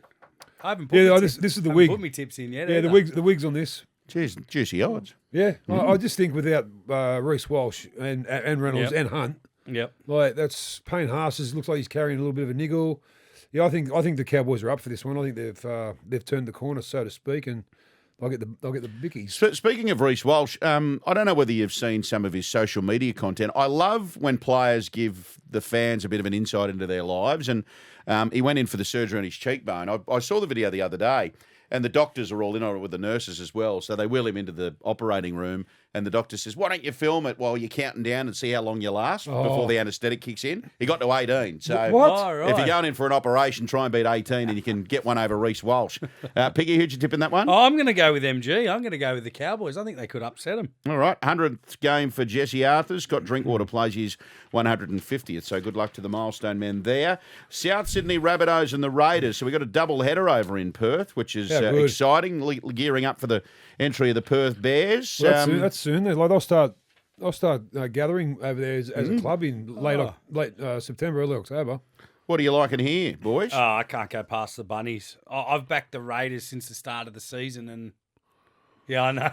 I haven't put Yeah, my this tips- is the haven't wig. Put me tips in yet. Yeah, either. the wigs on this. Jeez, juicy odds. Yeah, I just think without Reece Walsh and Reynolds Yep. and Hunt, Yep. like that's Payne Haas looks like he's carrying a little bit of a niggle. Yeah, I think the Cowboys are up for this one. I think they've turned the corner, so to speak, and they'll get the bickies. Speaking of Reece Walsh, I don't know whether you've seen some of his social media content. I love when players give the fans a bit of an insight into their lives, and he went in for the surgery on his cheekbone. I saw the video the other day, and the doctors are all in on it with the nurses as well. So they wheel him into the operating room, and the doctor says, "Why don't you film it while you're counting down and see how long you last before the anaesthetic kicks in?" He got to 18. So What? Oh, right. if you're going in for an operation, try and beat 18, and you can get one over Reece Walsh. Piggy, who'd you tip in that one? Oh, I'm going to go with MG. I'm going to go with the Cowboys. I think they could upset them. All right, 100th game for Jesse Arthur. Scott Drinkwater plays his 150th, so good luck to the milestone men there. South Sydney Rabbitohs and the Raiders. So we've got a double header over in Perth, which is Yeah, good. exciting, gearing up for the entry of the Perth Bears. Well, that's soon. They'll start gathering over there as a club in late September, early October. What are you liking here, boys? Oh, I can't go past the Bunnies. I've backed the Raiders since the start of the season, and yeah, I know.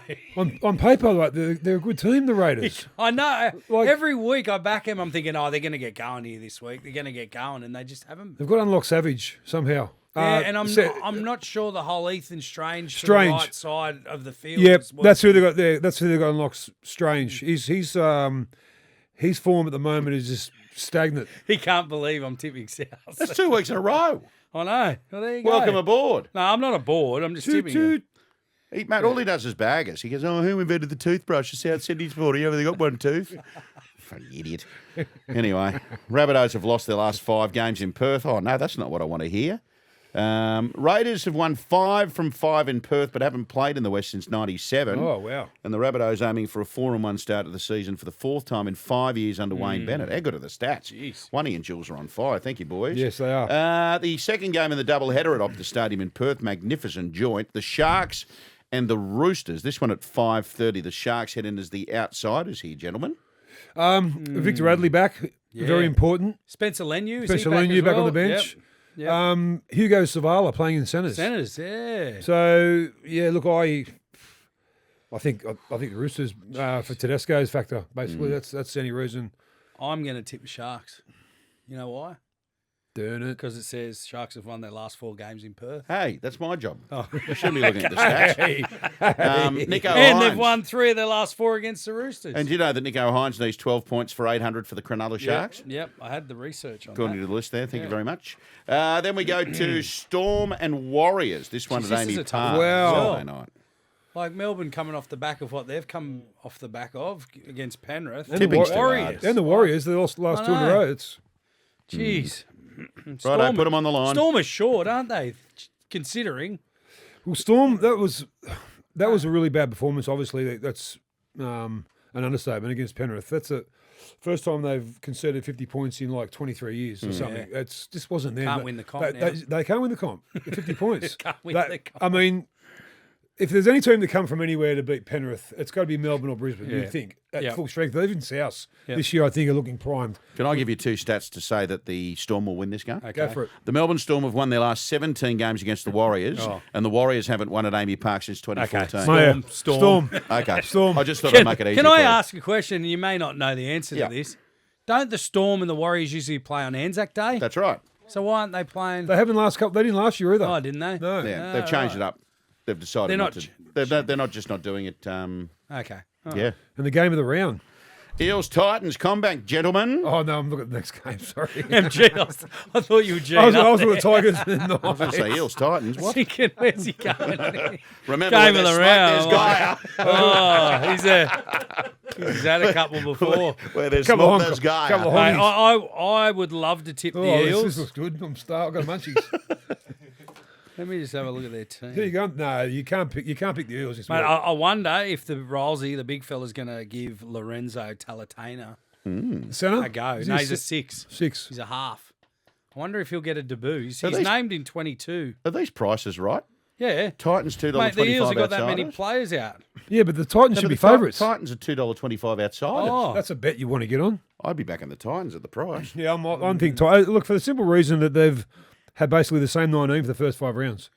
On paper, like they're a good team, the Raiders. I know. Like- Every week I back them, I'm thinking, oh, they're going to get going here this week. They're going to get going, and they just haven't. They've got to unlock Savage somehow. Yeah, and I'm not sure the whole Ethan Strange to the Strange. right side of the field. Yep, is what- that's who they got there. That's who they got unlock. Strange. His form at the moment is just stagnant. He can't believe I'm tipping South. That's 2 weeks in a row. I know. Well, there you go. Welcome aboard. No, I'm not aboard. I'm just tipping you. Mate, all he does is bag us. He goes, oh, who invented the toothbrush? The South Sydney sport. You only got one tooth. Fucking idiot. Anyway, Rabbitohs have lost their last 5 games in Perth. Oh, no, that's not what I want to hear. Raiders have won 5 from 5 in Perth, but haven't played in the West since '97. Oh, wow. And the Rabbitohs aiming for a 4-1 start to the season for the 4th time in 5 years under Wayne Bennett. How good are the stats? Jeez. One and Jules are on fire. Thank you, boys. Yes, they are. The second game in the doubleheader at Optus Stadium in Perth, magnificent joint. The Sharks and the Roosters. This one at 5:30. The Sharks head in as the outsiders here, gentlemen. Victor Radley back, very important. Spencer Leniu. Is Spencer he back Leniu as back on well? the bench. Yep. Hugo Savala playing in centres. Senators, yeah. So yeah, look, I think the Roosters for Tedesco's factor. Basically, that's the only reason. I'm going to tip the Sharks. You know why? Darn it. Because it says Sharks have won their last 4 games in Perth. Hey, that's my job. Oh. I shouldn't be looking at the stats. Nico And they've Hines. won 3 of their last 4 against the Roosters. And do you know that Nico Hines needs 12 points for 800 for the Cronulla Sharks? Yep, I had the research on According that. to the list there. Thank you very much. Then we go to Storm and Warriors. This one Jeez, at this Amy is a tough Park. one as well. Saturday night. Like Melbourne coming off the back of what they've come off the back of against Penrith. And Tipping's too Warriors. hard. And the Warriors, they lost the last 2 in a know. row. It's Jeez. Righto, put them on the line. Storm are short, aren't they? Considering. well, Storm. That was a really bad performance. Obviously, that's an understatement against Penrith. That's the first time they've conceded 50 points in like 23 years or something. It's just wasn't them. Can't win the comp now. They can't win the comp. 50 points. Can't win That- the comp. I mean, if there's any team that come from anywhere to beat Penrith, it's got to be Melbourne or Brisbane. Yeah. You'd think at Yep. full strength. Even South Yep. this year, I think, are looking primed. Can I give you 2 stats to say that the Storm will win this game? Okay. Go for it. The Melbourne Storm have won their last 17 games against the Warriors, Oh. and the Warriors haven't won at Amy Park since 2014. Okay. Storm. Okay. Storm. I just thought I'd make it easy. Can I for you. ask a question? And you may not know the answer Yeah. to this. Don't the Storm and the Warriors usually play on Anzac Day? That's right. So why aren't they playing? They haven't last couple. They didn't last year either. Oh, didn't they? No. Yeah, they've changed it up. They've decided They're not not to. They're not just not doing it. Okay. Oh. Yeah. And the game of the round. Eels Titans combat, gentlemen. Oh no, I'm looking at the next game. Sorry. MG, I thought you were G. I was looking at the Tigers. I was going to say Eels Titans. What? Thinking, where's he going? Remember Game when of the there's round. smoke, there's Gaia. Oh, he's had a couple before. Where there's Couple smoke, of there's honk- couple Gaia. of Mate, I would love to tip the Oh, Eels. this looks good. I'm I've got munchies. Let me just have a look at their team. Here you go. No, you can't pick. You can't pick the Eels this Mate, week. I wonder if the Rolsey, the big fella's going to give Lorenzo Talatena Centre a go. Is No, he he's a 6. 6. He's a half. I wonder if he'll get a debut. He's Are these- named in 22. Are these prices right? Yeah. Titans $2.25 Mate, the Eels have got that outsiders. many players out. Yeah, but the Titans No, should but be the favourites. Titans are $2.25 outsiders. Oh. That's a bet you want to get on. I'd be backing the Titans at the price. Yeah, I'm thinking. Look, for the simple reason that they've had basically the same 19 for the first 5 rounds.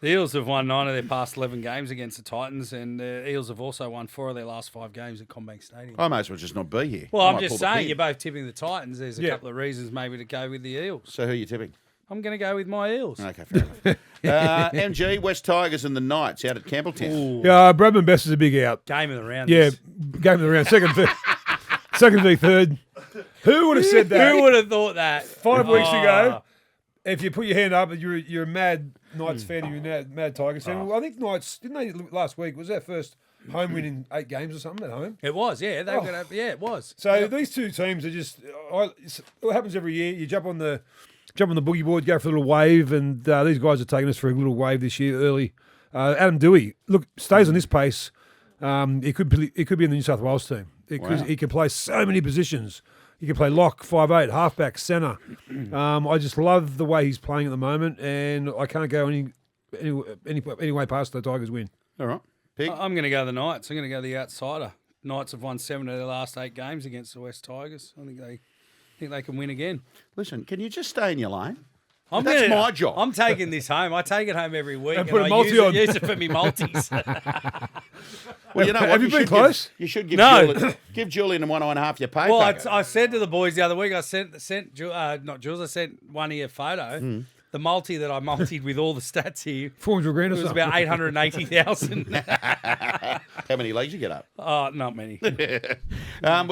The Eels have won 9 of their past 11 games against the Titans, and the Eels have also won 4 of their last 5 games at Combank Stadium. I may as well just not be here. Well, I I'm might just pull the saying, pin. you're both tipping the Titans. There's a Yeah. couple of reasons maybe to go with the Eels. So who are you tipping? I'm going to go with my Eels. Okay, fair enough. MG, West Tigers and the Knights out at Campbelltown. Ooh. Yeah, Bradman Best is a big out. Game of the round. Yeah, this. game of the round. Second v third. Who would have said that? Who would have thought that? 5 weeks Oh. ago, if you put your hand up, you're a mad Knights fan, you're a mad Tigers fan. Well, I think Knights, didn't they, last week, was their first home win in 8 games or something at home? It was, yeah. They were gonna, yeah, it was. So these two teams are just, it happens every year. You jump on the boogie board, go for a little wave, and these guys are taking us for a little wave this year early. Adam Dewey, look, stays on this pace. He could be in the New South Wales team. He could play so many positions. He can play lock, 5'8", halfback, centre. I just love the way he's playing at the moment, and I can't go any way past the Tigers win. All right. Pig. I'm going to go the Knights. I'm going to go the outsider. Knights have won 7 of their last 8 games against the West Tigers. I think think they can win again. Listen, can you just stay in your lane? I'm That's my job. I'm taking this home. I take it home every week And put a I multi on. use it for me multis. Well, you know what? Have you been close? You should give No. give Julian and 1.5 your pay. Well, packet. I said to the boys the other week, I sent not Jules, I sent one of your photo. The multi that I multied with all the stats here 400 grand or was something. about 880,000. How many legs you get up? Oh, not many. We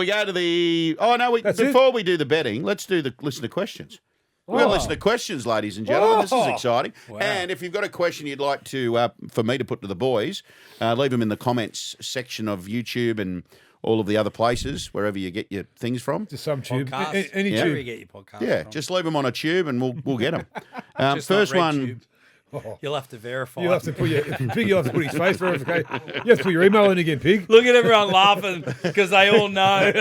go to the. Oh no! Before we do the betting, let's do the listener questions. We're going to listen to questions, ladies and gentlemen. This is exciting. Wow. And if you've got a question you'd like to for me to put to the boys, leave them in the comments section of YouTube and all of the other places, wherever you get your things from. Just some tube. Podcast. Any Wherever you tube. get your podcast Yeah, from. just leave them on a tube and we'll get them. Just First not red one. tube. You'll have to verify. You'll have to put your Pig. You'll have to put his face verification. You have to put your email in again, Pig. Look at everyone laughing because they all know.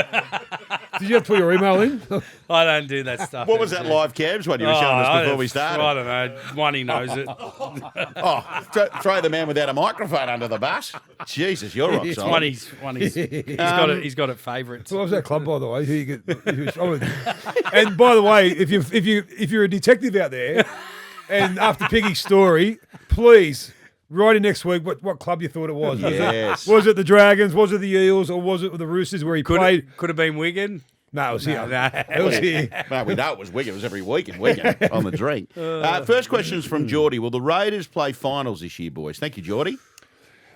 Did you have to put your email in? I don't do that stuff. What was that live cabs one you were showing us before we started? I don't know. One, he knows it. Oh, throw the man without a microphone under the bus. Jesus, you're rock It's solid. he's got it favourites. What was that club, by the way? Who you get? And by the way, if you're a detective out there, and after Piggy's story, please write in next week what club you thought it was. Yes. Was it the Dragons? Was it the Eels? Or was it the Roosters where he played? Could have been Wigan. No, it was here. No. It was here. Well, we know it was Wigan. It was every week in Wigan on the drink. First question is from Geordie. Will the Raiders play finals this year, boys? Thank you, Geordie.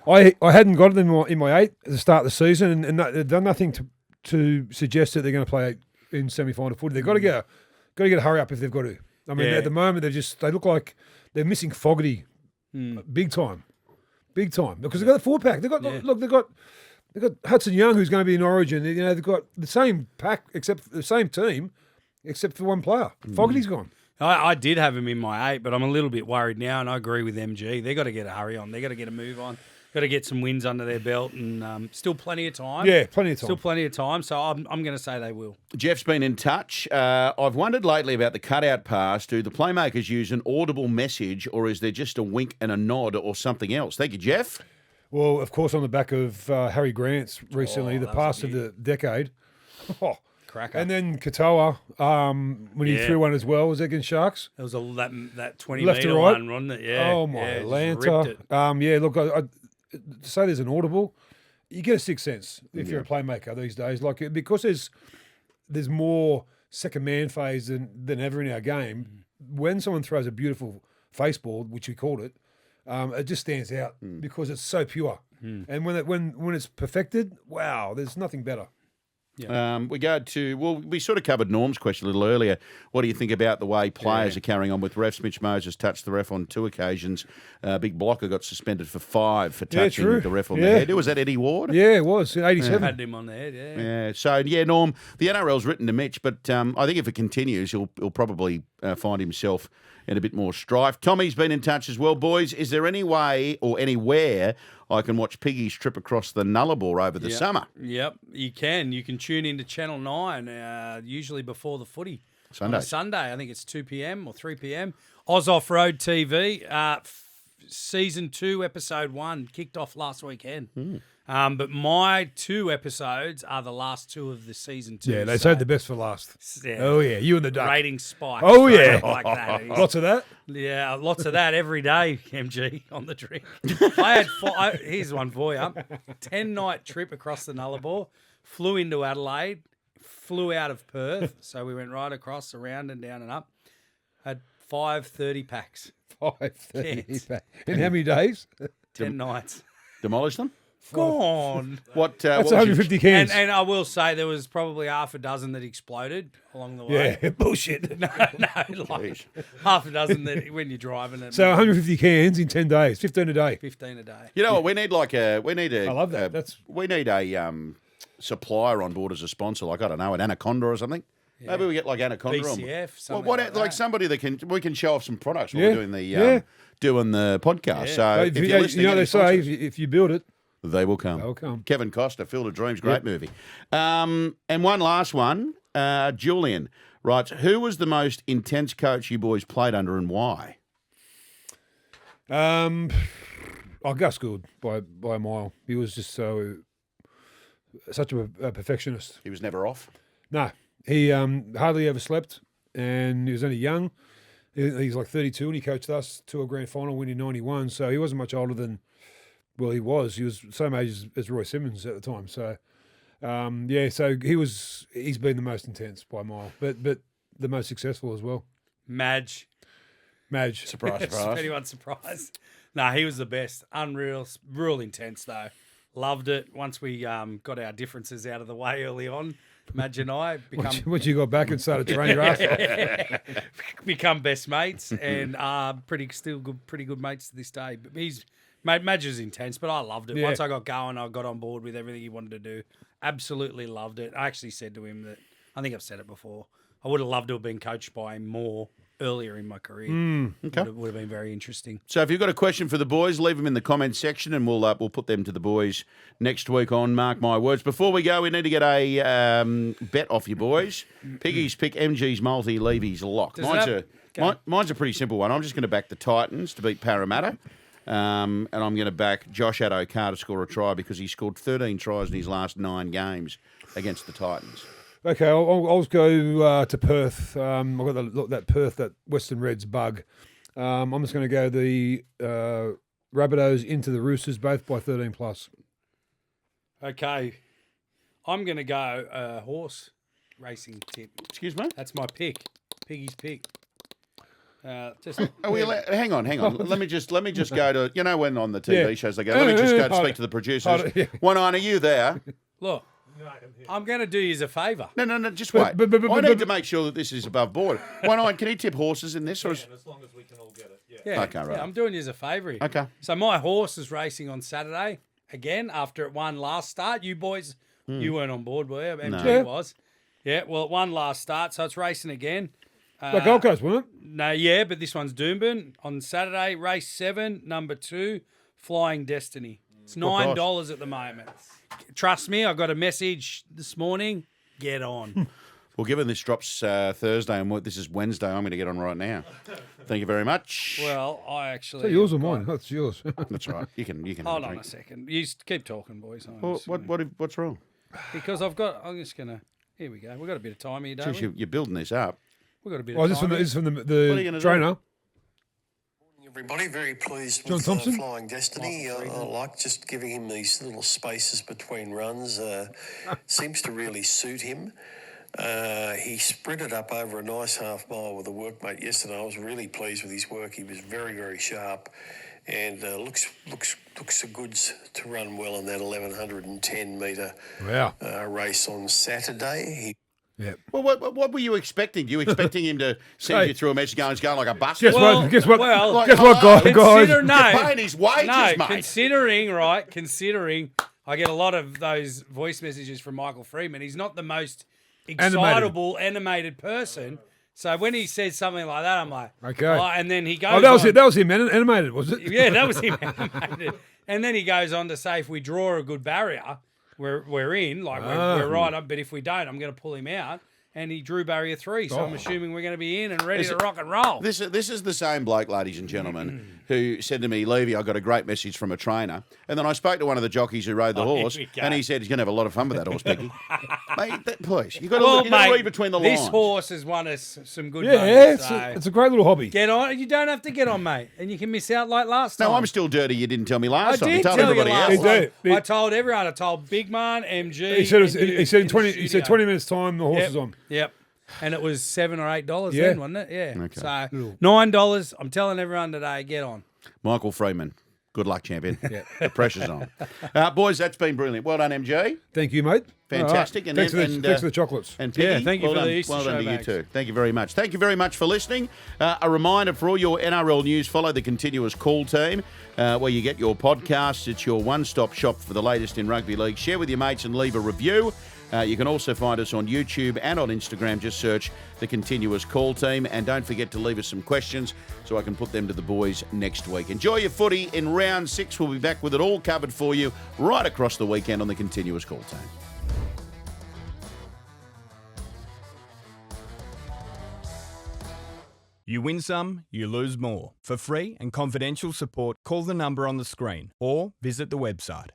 I hadn't got them in my 8 at the start of the season, and they've done nothing to suggest that they're going to play in semi-final footy. They've got to get a hurry up if they've got to. I mean, Yeah. at the moment they look like they're missing Fogarty, big time, because they've got the 4-pack. They've got Hudson Young, who's going to be in Origin. You know, they've got the same pack except the same team, except for one player. Fogarty's gone. I did have him in my 8, but I'm a little bit worried now, and I agree with MG. They've got to get a hurry on. They've got to get a move on. Got to get some wins under their belt, and still plenty of time. Yeah, plenty of time. Still plenty of time, so I'm going to say they will. Jeff's been in touch. I've wondered lately about the cutout pass. Do the playmakers use an audible message, or is there just a wink and a nod or something else? Thank you, Jeff. Well, of course, on the back of Harry Grant's recently, the that was pass of the decade. Oh. Cracker. And then Katoa, when he Yeah. threw one as well, was that against Sharks? There was that 20 Left to metre right? one, wasn't it? Yeah. Oh, my yeah, just Lanta. ripped it. Yeah, look, to say there's an audible, you get a sixth sense if you're a playmaker these days. Like, because there's more second man phase than ever in our game. When someone throws a beautiful face ball, which we called it, it just stands out because it's so pure. And when it's perfected, wow, there's nothing better. We go to, we sort of covered Norm's question a little earlier. What do you think about the way players are carrying on with refs? Mitch Moses touched the ref on 2 occasions. Big Blocker got suspended for 5 for touching true. the ref on the Yeah. head. Was that Eddie Ward? Yeah, it was in 87. Had him on the head, yeah. Yeah. So, Norm, the NRL's written to Mitch, but I think if it continues, he'll probably find himself in a bit more strife. Tommy's been in touch as well. Boys, is there any way or anywhere I can watch Piggy's trip across the Nullarbor over the summer? Yep, you can. You can tune into Channel 9, usually before the footy. Sunday. On a Sunday, I think it's 2 p.m. or 3 p.m. Oz Off-Road TV, Season 2, Episode 1, kicked off last weekend. But my 2 episodes are the last 2 of the Season 2. Yeah, they saved the best for last. Yeah. Oh, yeah, you and the duck. Rating spike. Oh, straight yeah. up like that. Lots of that. Yeah, lots of that every day, MG, on the drink. Here's one for you. 10-night trip across the Nullarbor, flew into Adelaide, flew out of Perth, so we went right across, around and down and up. Had 5 30-packs, 5:30. In how many days? 10 nights. Demolish them? Gone. What? That's what was your- 150 cans. And I will say there was probably half a dozen that exploded along the way. Yeah, bullshit. No, like half a dozen that when you're driving it. So 150 cans in 10 days, 15 a day. 15 a day. You know what? We need I love that. We need a supplier on board as a sponsor, like, I don't know, an Anaconda or something. Maybe we get like Anaconda on. BCF, Well, something what, like like that. somebody that we can show off some products while Yeah. we're doing the podcast. So if you're listening, you know, any they say sponsors, if you build it, they will come. they'll come. Kevin Costner, Field of Dreams, great movie. And one last one. Julian writes, who was the most intense coach you boys played under and why? Gus Gould by a mile. He was just such a perfectionist. He was never off. No, He hardly ever slept, and he was only young. He's like 32, and he coached us to a grand final win in 91. So he wasn't much older than, well, he was. He was the same age as Roy Simmons at the time. So, so he's been the most intense by a mile, but the most successful as well. Madge. Surprise, If surprise. anyone's surprised. No, he was the best. Unreal. Real intense, though. Loved it. Once we got our differences out of the way early on, Madge and I Once you got back and started training your ass off. become best mates and pretty good mates to this day. But Madge is intense, but I loved it. Yeah. Once I got going, I got on board with everything he wanted to do. Absolutely loved it. I actually said to him that, I think I've said it before, I would have loved to have been coached by him more earlier in my career. Okay. Would have been very interesting. So if you've got a question for the boys, leave them in the comments section, and we'll put them to the boys next week on Mark My Words. Before we go, we need to get a bet off you boys. Piggy's pick, MG's multi, Levy's lock. Mine's a pretty simple one. I'm just going to back the Titans to beat Parramatta, and I'm going to back Josh Addo-Carr to score a try because he scored 13 tries in his last 9 games against the Titans. Okay, I'll just go to Perth. I've got that Western Reds bug. I'm just going to go the Rabbitohs into the Roosters, both by 13 plus. Okay. I'm going to go horse racing tip. Excuse me? That's my pick. Piggy's pick. Are we allowed, hang on. Let me just go to, when on the TV shows they go, let me just go to speak to the producers. One Eye, are you there? Look, I'm going to do you a favour. No, just wait. I need to make sure that this is above board. One Eye, can he tip horses in this? Or as long as we can all get it. Yeah. Yeah, Okay, right. yeah, I'm doing you a favour here. Okay. So my horse is racing on Saturday again after it won last start. You boys, you weren't on board, were you? MG was. Yeah, well, it won last start, so it's racing again. Like Gold Coast, wasn't it? No, yeah, but this one's Doomben on Saturday. Race 7, number 2, Flying Destiny. It's $9 at the moment. Trust me, I got a message this morning. Get on. Well, given this drops Thursday and this is Wednesday, I'm going to get on right now. Thank you very much. Well, I actually. Is that yours or mine? That's yours. That's right. You can. Hold on a second. You keep talking, boys. Well, what's wrong? Because I'm just gonna. Here we go. We've got a bit of time here, don't Since we? you're building this up. We've got a bit Oh, of this time. is from What are you the gonna trainer. Everybody, very pleased John with Thompson? Flying Destiny. I like just giving him these little spaces between runs. Seems to really suit him. He sprinted up over a nice half mile with a workmate yesterday. I was really pleased with his work. He was very, very sharp, and looks the goods to run well in that 1110 metre race on Saturday. Yeah. Well, what were you expecting? You expecting him to send you through a message going like a bus? Guess what? Guess what, well, guys? Consider, no, You're paying his wages, no, mate. considering, I get a lot of those voice messages from Michael Freeman. He's not the most excitable, animated person. So when he says something like that, I'm like, Okay. Oh, and then he goes, Oh, that was on, it. That was him, animated, was it? Yeah, that was him animated. And then he goes on to say, if we draw a good barrier, we're in, like we're right up. But if we don't, I'm going to pull him out. And he drew barrier 3, so I'm assuming we're going to be in and ready to rock and roll. This is the same bloke, ladies and gentlemen, who said to me, Levy, I got a great message from a trainer. And then I spoke to one of the jockeys who rode the horse, here we go. and he said he's going to have a lot of fun with that horse, Piggy. Mate, please, you've got to Well, read between the lines. This horse has won us some good Yeah, moments. it's a great little hobby. Get on. You don't have to get on, mate. And you can miss out like last time. No, I'm still dirty. You didn't tell me I last time. You did told tell you everybody last else. time. He did. I told everyone. I told Big Man, MG. He said and you he said in the 20. He said studio. 20 minutes time. The horse Yep. is on. Yep. And it was $7 or $8 Yeah. then, wasn't it? Yeah. Okay. So $9. I'm telling everyone today, get on. Michael Freeman, good luck, champion. The pressure's on. Boys, that's been brilliant. Well done, MJ. Thank you, mate. Fantastic. All right. Thanks for the chocolates. And Piggy, Yeah, thank you well for done. the Easter well done to you showbags. too. Thank you very much. Thank you very much for listening. A reminder for all your NRL news, follow the Continuous Call team where you get your podcasts. It's your one-stop shop for the latest in rugby league. Share with your mates and leave a review. You can also find us on YouTube and on Instagram. Just search the Continuous Call team. And don't forget to leave us some questions so I can put them to the boys next week. Enjoy your footy in round 6. We'll be back with it all covered for you right across the weekend on the Continuous Call team. You win some, you lose more. For free and confidential support, call the number on the screen or visit the website